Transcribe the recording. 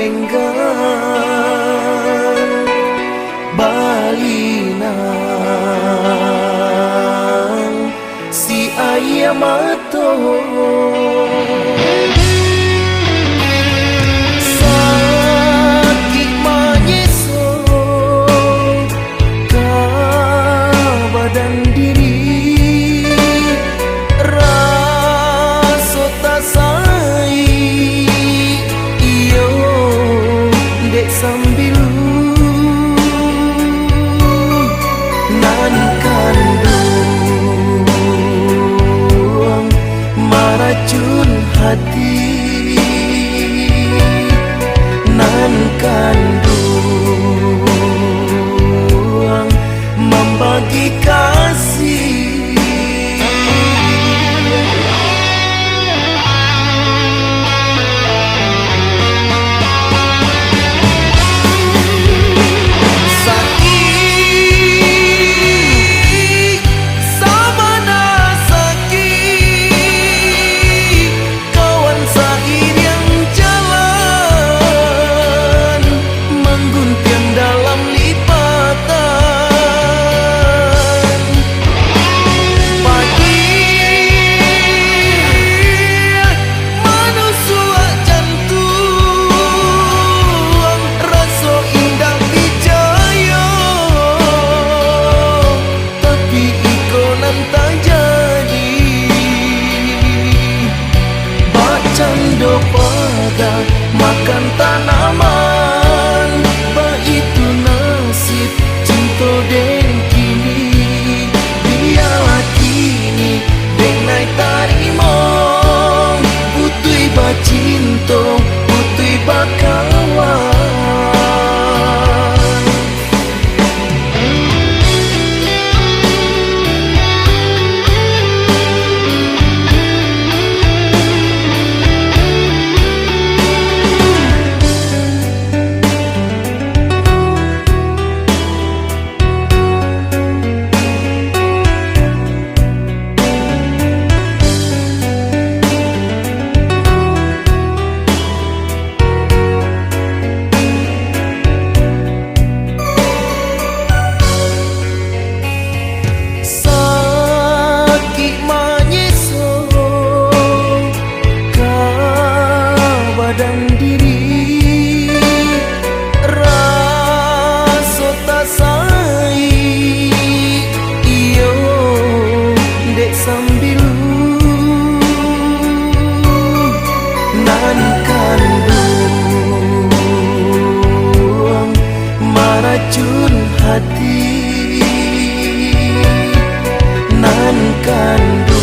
lenggang balinang si ayam mato sakit menyeso ka badan diri rasa tak sai iyo dek sambil nan kandung meracun hati nan kandung membagi kasih. Cando pada makan tanaman, begitu nasib cinta den kini. Biarlah kini dengai tarimo, putui bacinto, putui bakawan. Dan diri rasa tak sai iyo dek sambil nan kandung meracun hati nan kandung